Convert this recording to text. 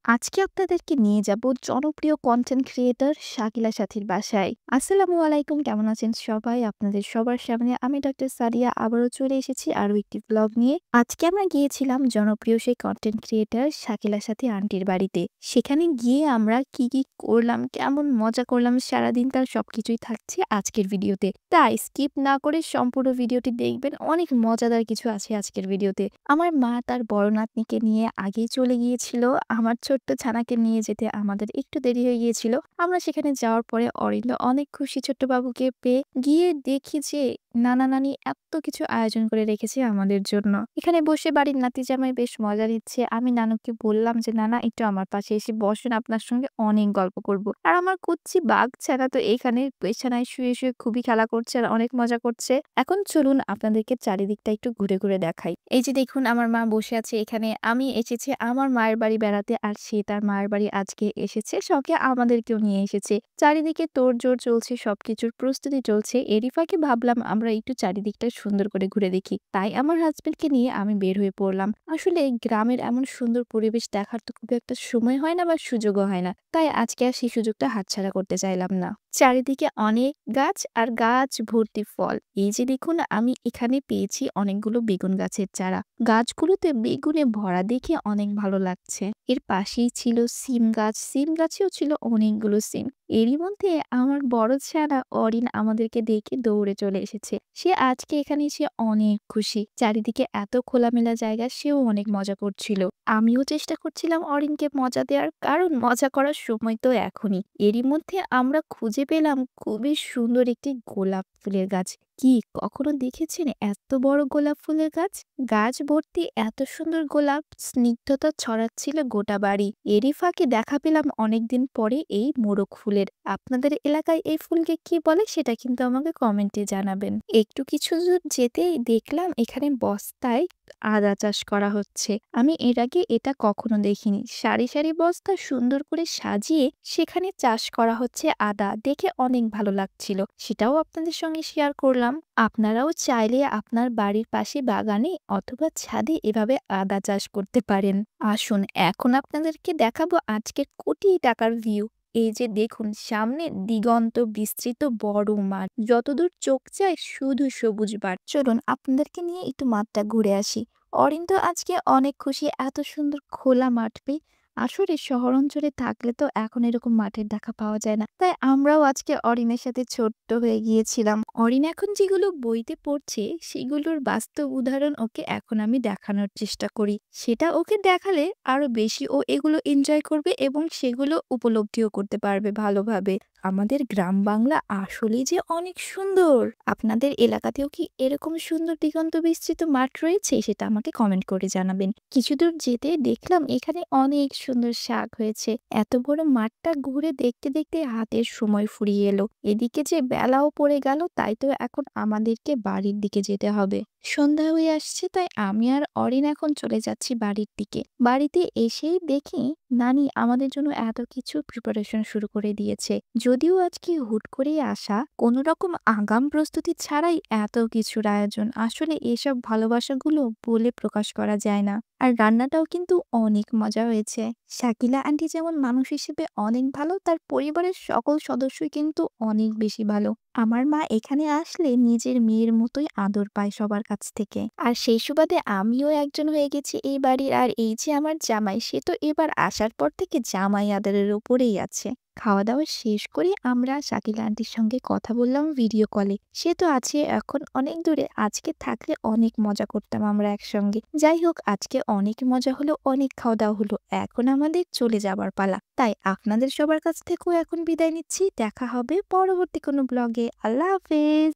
আজকে আপনাদেরকে নিয়ে যাব জনপ্রিয় কনটেন্ট ক্রিয়েটর শাকিলা সাথীর বাসায়। আসসালামু আলাইকুম, কেমন আছেন সবাই? আপনাদের সবার সামনে আমি ডক্টর সাদিয়া আবারও চলে এসেছি আরো একটি ব্লগ নিয়ে। আজকে আমরা গিয়েছিলাম জনপ্রিয় সেই কনটেন্ট ক্রিয়েটর শাকিলা সাথী আন্টির বাড়িতে। সেখানে গিয়ে আমরা কি করলাম, কেমন মজা করলাম সারাদিন তার সবকিছুই থাকছে আজকের ভিডিওতে। তাই স্কিপ না করে সম্পূর্ণ ভিডিওটি দেখবেন, অনেক মজাদার কিছু আছে আজকের ভিডিওতে। আমার মা তার বড় নাতনিকে নিয়ে আগেই চলে গিয়েছিল। আমার ছোট্ট ছানাকে নিয়ে যেতে আমাদের একটু দেরি হয়ে গিয়েছিল। আমরা সেখানে যাওয়ার পরে অরিন্দ অনেক খুশি ছোট্ট বাবুকে পেয়ে। গিয়ে দেখি যে নানা-নানি এত কিছু আয়োজন করে রেখেছে আমাদের জন্য। এখানে বসে বাড়ির নাতি-জামাই বেশ মজা নিচ্ছে। আমি নানুকে বললাম যে, "নানা একটু আমার পাশে এসে বসুন, আপনার সঙ্গে অনেক গল্প করব।" আর আমার কুচ্চি বাঘ-ছানা তো এখানে বিছানায় শুয়ে খুবই খেলা করছে আর অনেক মজা করছে। এখন চলুন আপনাদেরকে চারিদিকটা একটু ঘুরে দেখাই। এই যে দেখুন আমার মা বসে আছে এখানে। আমি এসেছি আমার মায়ের বাড়ি বেড়াতে আর সে তার মায়ের বাড়ি আজকে এসেছে। শখে আমাদেরকেও নিয়ে এসেছে। চারিদিকে তোড়জোড় চলছে, সবকিছুর প্রস্তুতি চলছে। এরই ফাঁকে ভাবলাম আমরা একটু চারিদিকটা সুন্দর করে ঘুরে দেখি। তাই আমার হাসব্যান্ডকে নিয়ে আমি বের হয়ে পড়লাম। আসলে গ্রামের এমন সুন্দর পরিবেশ দেখার তো খুব একটা সময় হয় না বা সুযোগও হয় না। তাই আজকে আর সেই সুযোগটা হাতছাড়া করতে চাইলাম না। চারিদিকে অনেক গাছ আর গাছ ভর্তি ফল। এই যে দেখুন আমি এখানে পেয়েছি অনেকগুলো বেগুন গাছের চারা। গাছগুলোতে বেগুনে ভরা দেখে অনেক ভালো লাগছে। এর পাশেই ছিল সিম গাছ, সিম গাছেও ছিল অনেকগুলো সিম। এরই মধ্যে আমার বড় ছানা অরিন আমাদেরকে দেখে দৌড়ে চলে এসেছে। সে আজকে এখানে এসে অনেক খুশি। চারিদিকে এত খোলামেলা জায়গা, সেও অনেক মজা করছিল। আমিও চেষ্টা করছিলাম অরিনকে মজা দেওয়ার, কারণ মজা করার সময় তো এখনই। এরই মধ্যে আমরা খুঁজে পেলাম খুবই সুন্দর একটি গোলাপ ফুলের গাছ। কি কখনো দেখেছেন এত বড় গোলাপ ফুলের গাছ? গাছ ভর্তি এত সুন্দর গোলাপ, স্নিগ্ধতা ছড়াচ্ছিল গোটা বাড়ি। এরই ফাঁকে দেখা পেলাম অনেকদিন পরে এই মোরগ ফুলের। আপনাদের এলাকায় এই ফুলকে কি বলে সেটা কিন্তু আমাকে কমেন্টে জানাবেন। একটু কিছু দূর যেতেই দেখলাম এখানে বস্তায় আদা চাষ করা হচ্ছে। আমি এর আগে এটা কখনো দেখিনি। সারি সারি বস্তা সুন্দর করে সাজিয়ে সেখানে চাষ করা হচ্ছে আদা। দেখে অনেক ভালো লাগছিল। সেটাও আপনাদের সঙ্গে শেয়ার করলাম। আপনারাও চাইলে আপনার বাড়ির পাশে বাগানে অথবা ছাদে এভাবে আদা চাষ করতে পারেন। আসুন এখন আপনাদেরকে দেখাবো আজকের কোটি টাকার ভিউ। এই যে দেখুন সামনে দিগন্ত বিস্তৃত বড় মাঠ, যতদূর চোখ যায় শুধু সবুজ মাঠ। চলুন আপনাদেরকে নিয়ে একটু মাঠটা ঘুরে আসি। অরিন্দ আজকে অনেক খুশি এত সুন্দর খোলা মাঠ পেয়ে। আসলে শহর অঞ্চলে থাকলে তো এখন এরকম মাঠের দেখা পাওয়া যায় না। তাই আমরাও আজকে অরিনের সাথে ছোট্ট হয়ে গিয়েছিলাম। অরিন এখন যেগুলো বইতে পড়ছে সেগুলোর বাস্তব উদাহরণ ওকে এখন আমি দেখানোর চেষ্টা করি। সেটা ওকে দেখালে আরো বেশি ও এগুলো এনজয় করবে এবং সেগুলো উপলব্ধিও করতে পারবে ভালোভাবে। আমাদের গ্রাম বাংলা আসলেই যে অনেক সুন্দর। আপনাদের এলাকাতেও কি এরকম সুন্দর দিগন্ত বিস্তৃত মাঠ রয়েছে সেটা আমাকে কমেন্ট করে জানাবেন। কিছু দূর যেতে দেখলাম এখানে অনেক সুন্দর শাক হয়েছে। এত বড় মাঠটা ঘুরে দেখতে হাতের সময় ফুরিয়ে এলো। এদিকে যে বেলাও পড়ে গেল, তাই তো এখন আমাদেরকে বাড়ির দিকে যেতে হবে। সন্ধ্যা হয়ে আসছে, তাই আমি আর অরিন এখন চলে যাচ্ছি বাড়ির দিকে। বাড়িতে এসেই দেখি নানি আমাদের জন্য এত কিছু প্রিপারেশন শুরু করে দিয়েছে। যদিও আজকে হুট করেই আসা, কোনো রকম আগাম প্রস্তুতি ছাড়াই এত কিছুর আয়োজন। আসলে এসব ভালোবাসাগুলো বলে প্রকাশ করা যায় না। আর রান্নাটাও কিন্তু অনেক মজা হয়েছে। শাকিলা আন্টি যেমন মানুষ হিসেবে অনেক ভালো, তার পরিবারের সকল সদস্যই কিন্তু অনেক বেশি ভালো। আমার মা এখানে আসলে নিজের মেয়ের মতোই আদর পায় সবার কাছ থেকে। আর সেই সুবাদে আমিও একজন হয়ে গেছি এই বাড়ির। আর এই যে আমার জামাই, সে তো এবার আসার পর থেকে জামাই আদরের উপরেই আছে। খাওয়া দাওয়া শেষ করে আমরা শাকিলা আন্টির সঙ্গে কথা বললাম ভিডিও কলে। সে তো আছে এখন অনেক দূরে। আজকে থাকলে অনেক মজা করতাম আমরা একসঙ্গে। যাই হোক, আজকে অনেক মজা হলো, অনেক খাওয়া দাওয়া হলো। এখন আমাদের চলে যাবার পালা। তাই আপনাদের সবার কাছ থেকেও এখন বিদায় নিচ্ছি। দেখা হবে পরবর্তী কোনো ব্লগে। আল্লাহ হাফেজ।